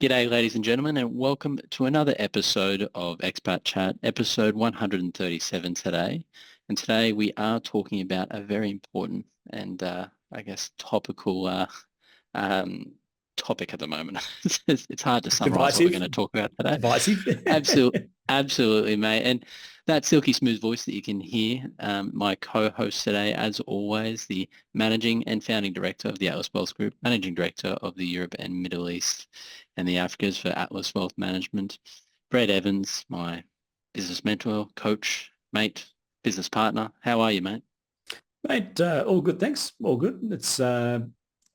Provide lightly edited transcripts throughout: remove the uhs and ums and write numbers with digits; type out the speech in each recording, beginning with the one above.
G'day, ladies and gentlemen, and welcome to another episode of Expat Chat, episode 137 today. And today we are talking about a very important and, I guess, topical um, topic at the moment. It's hard to summarize what we're Divisive. going to talk about today. Divisive. Absolutely, mate. And that silky smooth voice that you can hear, my co-host today, as always, the managing and founding director of the Atlas Wealth Group, managing director of the Europe and Middle East and the Africas for Atlas Wealth Management, Brett Evans, my business mentor, coach, mate, business partner. How are you, mate? Mate, all good, thanks. All good. It's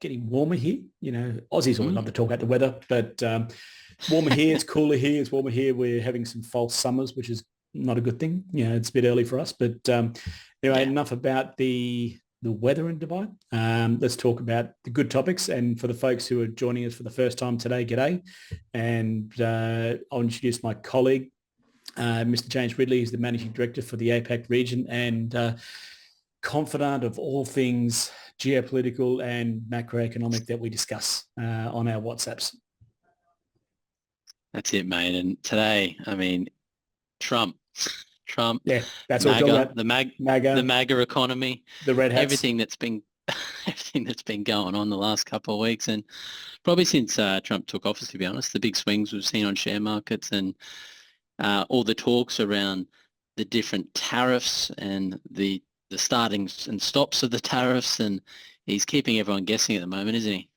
getting warmer here. You know, Aussies always love to talk about the weather, but warmer here, it's cooler here, it's warmer here. We're having some false summers, which is not a good thing. You know, it's a bit early for us. But anyway, enough about the weather in Dubai. Let's talk about the good topics. And for the folks who are joining us for the first time today, g'day. And I'll introduce my colleague, Mr. James Ridley. He's the Managing Director for the APAC region and confidant of all things geopolitical and macroeconomic that we discuss on our WhatsApps. That's it, mate. And today, I mean, Trump, yeah, that's what we're talking about. The MAGA economy, the red hats, everything that's been going on the last couple of weeks, and probably since Trump took office, to be honest, the big swings we've seen on share markets and all the talks around the different tariffs and the startings and stops of the tariffs, and he's keeping everyone guessing at the moment, isn't he?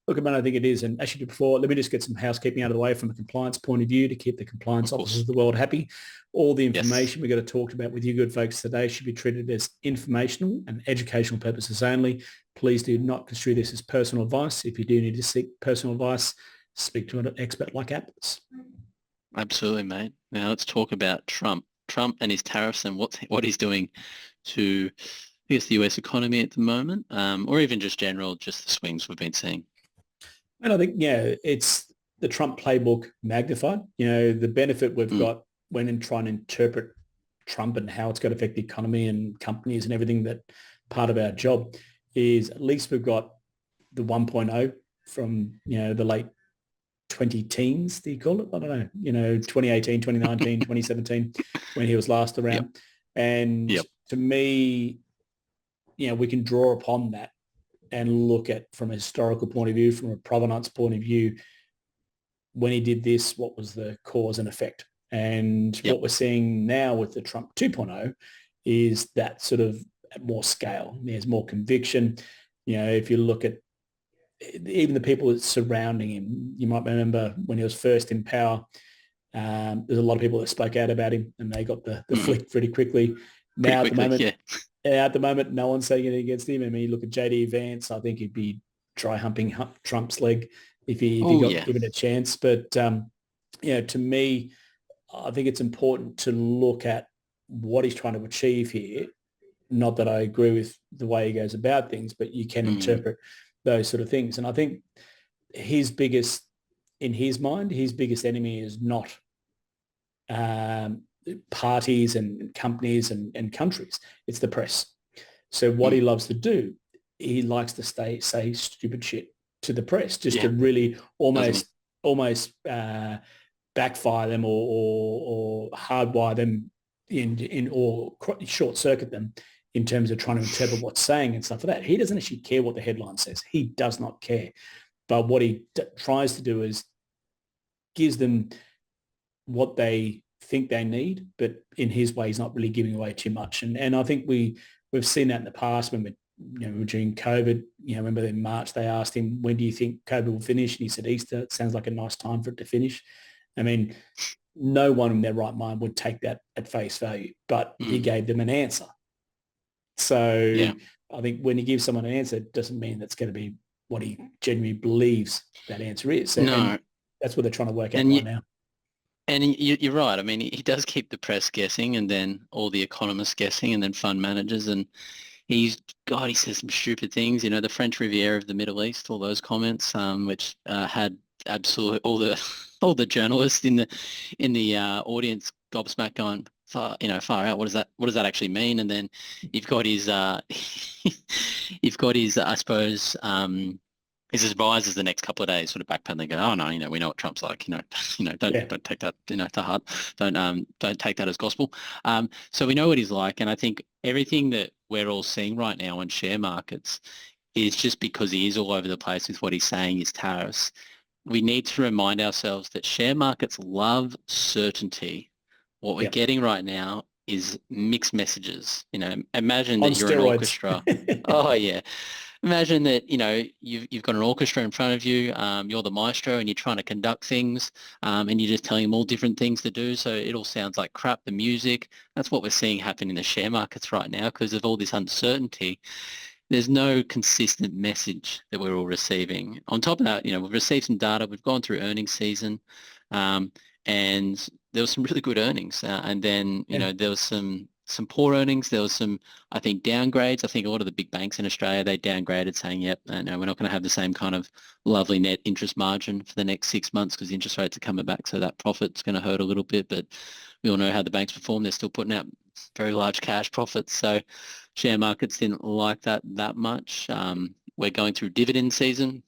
Look, man, I think it is. And actually, before, let me just get some housekeeping out of the way from a compliance point of view to keep the compliance officers of the world happy. All the information we're going to talk about with you good folks today should be treated as informational and educational purposes only. Please do not construe this as personal advice. If you do need to seek personal advice, speak to an expert like Apples. Absolutely, mate. Now let's talk about Trump and his tariffs and what he's doing to, I guess, the US economy at the moment, or even just the swings we've been seeing. And I think, it's the Trump playbook magnified. You know, the benefit we've got when in trying to interpret Trump and how it's going to affect the economy and companies and everything, that part of our job is at least we've got the 1.0 from, the late 2010s, do you call it? I don't know, 2018, 2019, 2017, when he was last around. Yep. And to me, we can draw upon that and look at, from a historical point of view, from a provenance point of view, when he did this, what was the cause and effect? And what we're seeing now with the Trump 2.0 is that sort of at more scale. There's more conviction. If you look at even the people surrounding him, you might remember when he was first in power, there's a lot of people that spoke out about him and they got the flick pretty quickly. At the moment, no one's saying anything against him. I mean, you look at JD Vance, I think he'd be dry humping Trump's leg if he got given a chance. But, to me, I think it's important to look at what he's trying to achieve here. Not that I agree with the way he goes about things, but you can interpret those sort of things. And I think in his mind, his biggest enemy is not parties and companies and countries. It's the press. So what he loves to do, he likes to say stupid shit to the press, just to really almost backfire them or hardwire them in or short circuit them in terms of trying to interpret what's saying and stuff like that. He doesn't actually care what the headline says. He does not care. But what he tries to do is gives them what they think they need, but in his way, he's not really giving away too much. And I think we've seen that in the past when we were during COVID. Remember in March, they asked him, when do you think COVID will finish? And he said, Easter. It sounds like a nice time for it to finish. I mean, no one in their right mind would take that at face value, but he gave them an answer. So I think when he gives someone an answer, it doesn't mean that's going to be what he genuinely believes that answer is. And that's what they're trying to work out right now. And you're right. I mean, he does keep the press guessing and then all the economists guessing and then fund managers. And he says some stupid things, the French Riviera of the Middle East, all those comments, which had absolutely all the journalists in the audience gobsmacked going, far out. What does that actually mean? And then you've got his, I suppose, Is as surprised as the next couple of days sort of backpedaling, go, oh no, we know what Trump's like, Yeah. don't take that, to heart. Don't take that as gospel. So we know what he's like, and I think everything that we're all seeing right now on share markets is just because he is all over the place with what he's saying is tariffs. We need to remind ourselves that share markets love certainty. What we're Yeah. getting right now is mixed messages. Imagine On that you're an steroids. orchestra. Oh yeah. Imagine that, you've got an orchestra in front of you, you're the maestro and you're trying to conduct things, and you're just telling them all different things to do. So it all sounds like crap, the music. That's what we're seeing happen in the share markets right now because of all this uncertainty. There's no consistent message that we're all receiving. On top of that, we've received some data. We've gone through earnings season, um, and there was some really good earnings. And then, Yeah. there was some poor earnings. There was some, I think, downgrades. I think a lot of the big banks in Australia, they downgraded saying, yep, no, we're not going to have the same kind of lovely net interest margin for the next 6 months because the interest rates are coming back. So that profit's going to hurt a little bit. But we all know how the banks perform. They're still putting out very large cash profits. So share markets didn't like that much. We're going through dividend season.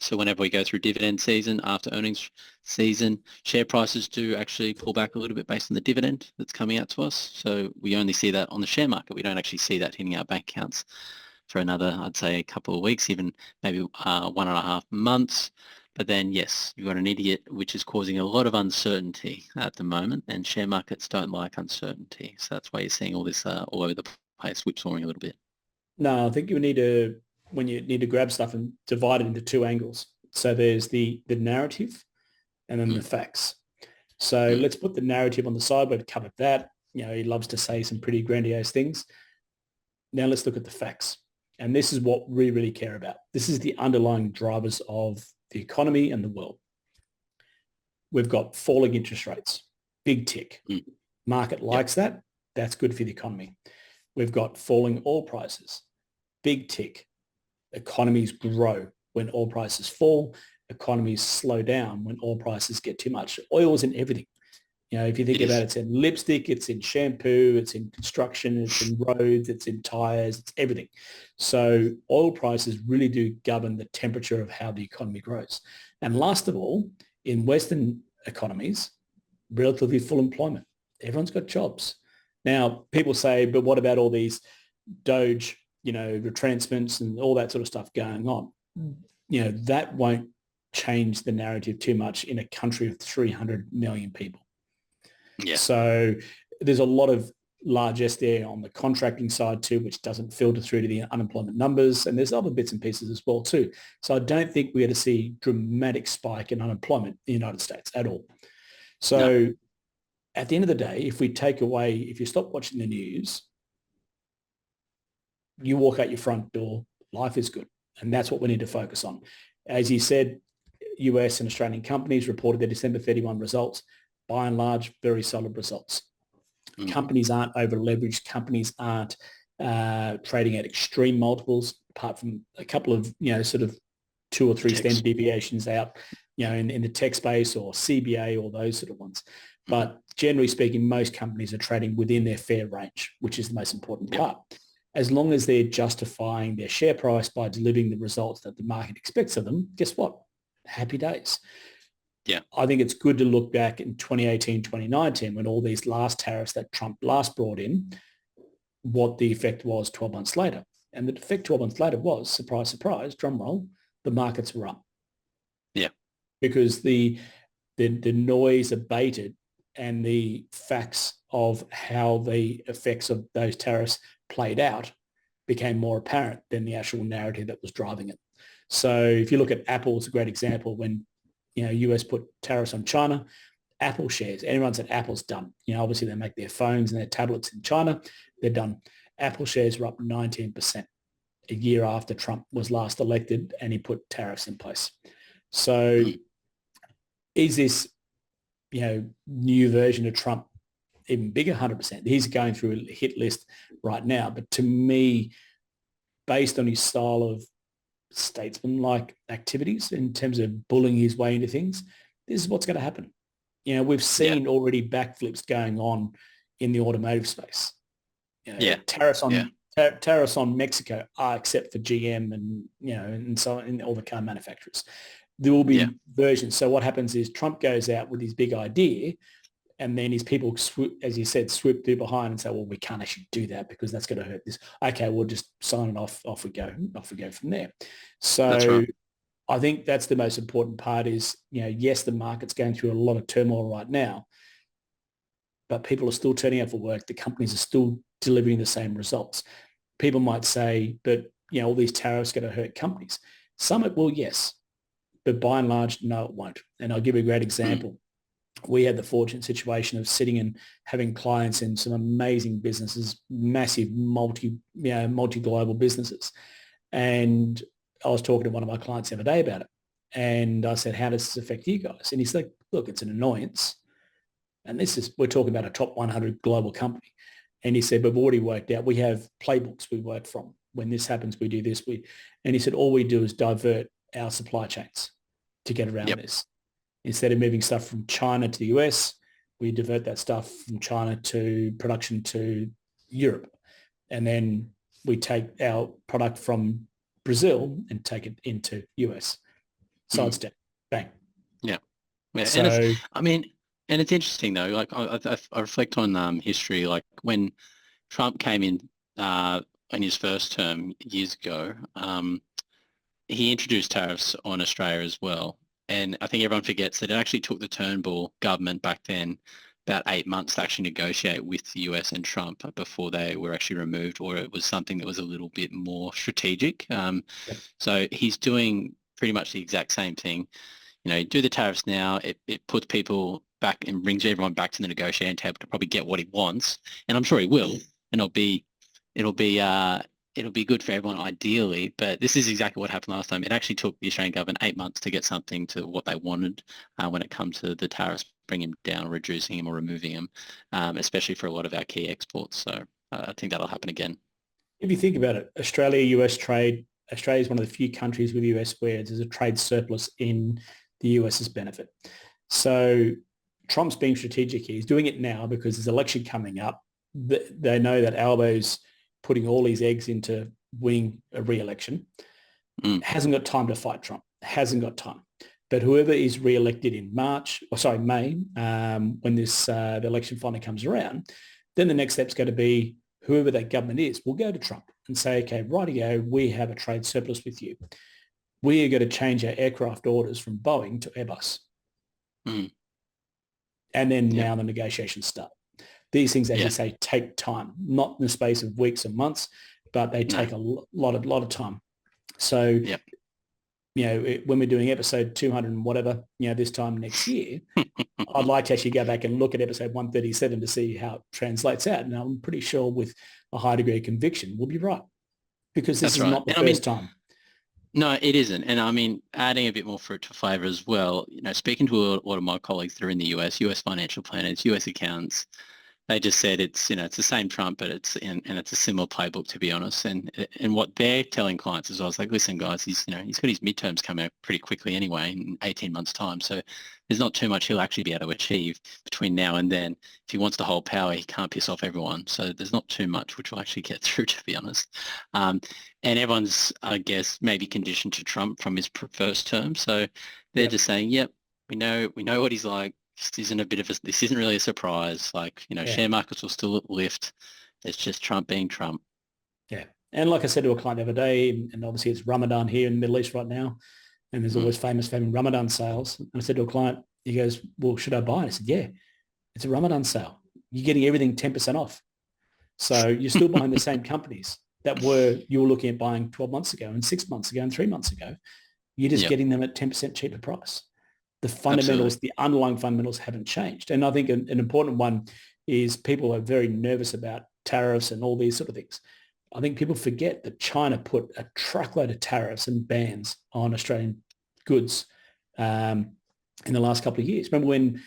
So whenever we go through dividend season, after earnings season, share prices do actually pull back a little bit based on the dividend that's coming out to us. So we only see that on the share market. We don't actually see that hitting our bank accounts for another, I'd say, a couple of weeks, even maybe 1.5 months. But then, yes, you've got an idiot, which is causing a lot of uncertainty at the moment, and share markets don't like uncertainty. So that's why you're seeing all this all over the place, whipsawing a little bit. No, I think when you need to grab stuff and divide it into two angles. So there's the narrative and then the Mm, facts. So mm, let's put the narrative on the side. We've covered that. He loves to say some pretty grandiose things. Now let's look at the facts. And this is what we really care about. This is the underlying drivers of the economy and the world. We've got falling interest rates, big tick. mm. Market Yep. likes that. That's good for the economy. We've got falling oil prices, big tick. Economies grow when oil prices fall. Economies slow down when oil prices get too much. Oil's in everything. If you think It about it, is. it's in lipstick, it's in shampoo, it's in construction, it's in roads, it's in tires, it's everything. So oil prices really do govern the temperature of how the economy grows. And last of all, in Western economies, relatively full employment. Everyone's got jobs. Now, people say, but what about all these Doge, retrenchments and all that sort of stuff going on? That won't change the narrative too much in a country of 300 million people. Yeah. So there's a lot of largesse there on the contracting side too, which doesn't filter through to the unemployment numbers. And there's other bits and pieces as well too. So I don't think we're going to see dramatic spike in unemployment in the United States at all. No. So at the end of the day, if you stop watching the news, you walk out your front door, life is good. And that's what we need to focus on. As you said, US and Australian companies reported their December 31 results. By and large, very solid results. Mm. Companies aren't over leveraged. Companies aren't trading at extreme multiples, apart from a couple of, sort of 2 or 3 Text. standard deviations out, in the tech space or CBA or those sort of ones. Mm. But generally speaking, most companies are trading within their fair range, which is the most important Yep. part. As long as they're justifying their share price by delivering the results that the market expects of them, guess what? Happy days. Yeah. I think it's good to look back in 2018, 2019, when all these last tariffs that Trump last brought in, what the effect was 12 months later. And the effect 12 months later was, surprise, surprise, drum roll, the markets were up Yeah. because the noise abated and the facts of how the effects of those tariffs played out became more apparent than the actual narrative that was driving it. So if you look at Apple, it's a great example. When US put tariffs on China, Apple shares, anyone said Apple's done. Obviously they make their phones and their tablets in China, they're done. Apple shares were up 19% a year after Trump was last elected and he put tariffs in place. So Mm. is this, new version of Trump even bigger? 100%. He's going through a hit list right now. But to me, based on his style of statesman-like activities in terms of bullying his way into things, this is what's going to happen. We've Yeah. seen already backflips going on in the automotive space. Yeah. Tariffs Yeah. on tariffs on Mexico are except for GM and, and so on, and all the car manufacturers. There will Yeah. be versions. So what happens is Trump goes out with his big idea, and then his people, as you said, swoop through behind and say, well, we can't actually do that because that's going to hurt this. Okay, we'll just sign it off. Off we go. Off we go from there. That's So right. I think that's the most important part is, yes, the market's going through a lot of turmoil right now, but people are still turning up for work. The companies are still delivering the same results. People might say, but, all these tariffs are going to hurt companies. Some it will, yes, but by and large, no, it won't. And I'll give you a great Mm. example. We had the fortunate situation of sitting and having clients in some amazing businesses, massive multi-global businesses. And I was talking to one of my clients the other day about it. And I said, how does this affect you guys? And he's like, look, it's an annoyance. And we're talking about a top 100 global company. And he said, but we've already worked out, we have playbooks we work from. When this happens, we do this. And he said, all we do is divert our supply chains to get around Yep. this. Instead of moving stuff from China to the US, we divert that stuff from China to production to Europe. And then we take our product from Brazil and take it into US. Mm. Sidestep, bang. Yeah. Yeah. And it's, So, I mean, and it's interesting though, like I reflect on history, like when Trump came in his first term years ago, he introduced tariffs on Australia as well. And I think everyone forgets that it actually took the Turnbull government back then about 8 months to actually negotiate with the US and Trump before they were actually removed, or it was something that was a little bit more strategic. yep. So he's doing pretty much the exact same thing. Do the tariffs now, it puts people back and brings everyone back to the negotiating table to probably get what he wants. And I'm sure he will. And it'll be it'll be good for everyone ideally, but this is exactly what happened last time. It actually took the Australian government 8 months to get something to what they wanted when it comes to the tariffs, bringing them down, reducing them or removing them, especially for a lot of our key exports. So I think that'll happen again. If you think about it, Australia-US trade, Australia is one of the few countries with the US where there's a trade surplus in the US's benefit. So Trump's being strategic here. He's doing it now because there's an election coming up. They know that Albo's putting all his eggs into winning a re-election. Hasn't got time to fight Trump. Hasn't got time. But whoever is re-elected in May, when the election finally comes around, then the next step's going to be whoever that government is will go to Trump and say, okay, rightio, we have a trade surplus with you. We are going to change our aircraft orders from Boeing to Airbus. Mm. And then Yep. now the negotiations start. These things, as you say, take time, not in the space of weeks and months, but they take a lot of time. So, yep. When we're doing episode 200 and whatever, this time next year, I'd like to actually go back and look at episode 137 to see how it translates out. And I'm pretty sure with a high degree of conviction, we'll be right because this That's is right. not the And first time. No, it isn't. And I mean, adding a bit more fruit to flavor as well, speaking to a lot of my colleagues that are in the US financial planners, US accountants, they just said it's the same Trump, but and it's a similar playbook, to be honest. And what they're telling clients is, I was like, listen, guys, he's got his midterms coming up pretty quickly anyway, in 18 months' time. So there's not too much he'll actually be able to achieve between now and then. If he wants to hold power, he can't piss off everyone. So there's not too much which will actually get through, to be honest. And everyone's, I guess, maybe conditioned to Trump from his first term. So they're just saying, yep, we know what he's like. This isn't really a surprise. Like, share markets will still lift. It's just Trump being Trump. Yeah. And like I said to a client the other day, and obviously it's Ramadan here in the Middle East right now, and there's always famous for having Ramadan sales. And I said to a client, he goes, well, should I buy it? I said, yeah, it's a Ramadan sale. You're getting everything 10% off. So you're still buying the same companies that you were looking at buying 12 months ago and 6 months ago and 3 months ago. You're just getting them at 10% cheaper price. The fundamentals, Absolutely. the underlying fundamentals haven't changed. And I think an important one is people are very nervous about tariffs and all these sort of things. I think people forget that China put a truckload of tariffs and bans on Australian goods in the last couple of years. Remember when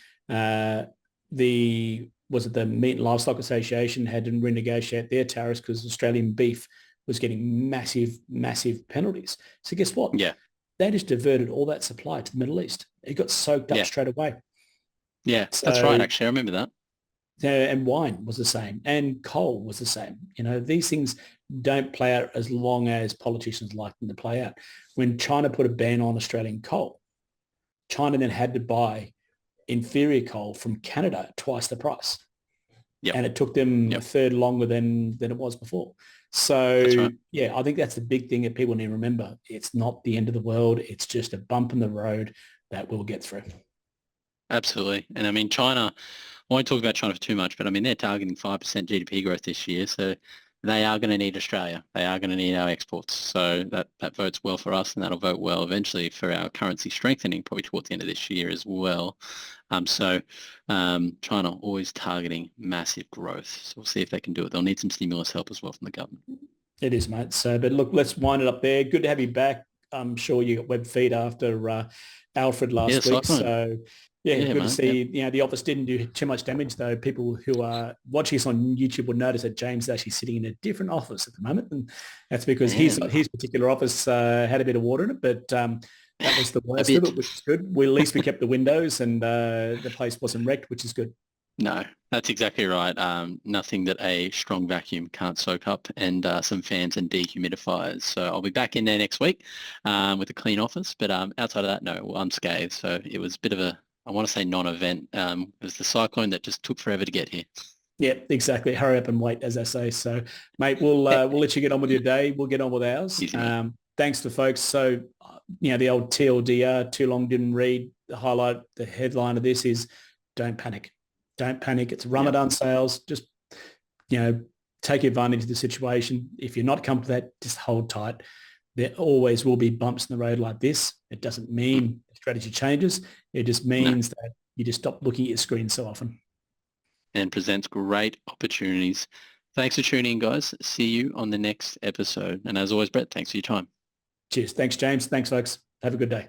the Meat and Livestock Association had to renegotiate their tariffs because Australian beef was getting massive, massive penalties. So guess what? Yeah. They just diverted all that supply to the Middle East. It got soaked up straight away. Yeah, So, that's right. Actually, I remember that. And wine was the same, and coal was the same. These things don't play out as long as politicians like them to play out. When China put a ban on Australian coal, China then had to buy inferior coal from Canada twice the price. Yep. And it took them a Yep. third longer than it was before. That's So, right. yeah, I think that's the big thing that people need to remember. It's not the end of the world. It's just a bump in the road that we'll get through. Absolutely. And I mean, China, I won't talk about China for too much, but I mean, they're targeting 5% GDP growth this year. So they are going to need Australia. They are going to need our exports. So that votes well for us, and that'll vote well eventually for our currency strengthening probably towards the end of this year as well. China always targeting massive growth. So we'll see if they can do it. They'll need some stimulus help as well from the government. It is, mate. So, but look, let's wind it up there. Good to have you back. I'm sure you got web feed after Alfred Yeah, last week. cyclone. So, yeah, Yeah, good to mate. Yep. see. The office didn't do too much damage, though. People who are watching us on YouTube will notice that James is actually sitting in a different office at the moment, and that's because Man, his particular office had a bit of water in it, but that was the a worst of bit. it, which is good. At least we kept the windows, and the place wasn't wrecked, which is good. No, that's exactly right. Nothing that a strong vacuum can't soak up, and some fans and dehumidifiers. So I'll be back in there next week with a clean office. But outside of that, no, unscathed. So it was a bit of a, I want to say non-event. It was the cyclone that just took forever to get here. Yeah, exactly. Hurry up and wait, as I say. So, mate, we'll let you get on with your day. We'll get on with ours. Easy, mate. Thanks to folks. So, the old TLDR, too long didn't read. The headline of this is don't panic. Don't panic. It's Yep. Ramadan sales. Just, take advantage of the situation. If you're not comfortable with that, just hold tight. There always will be bumps in the road like this. It doesn't mean strategy changes. It just No, means that you just stop looking at your screen so often. and presents great opportunities. Thanks for tuning in, guys. See you on the next episode. And as always, Brett, thanks for your time. Cheers. Thanks, James. Thanks, folks. Have a good day.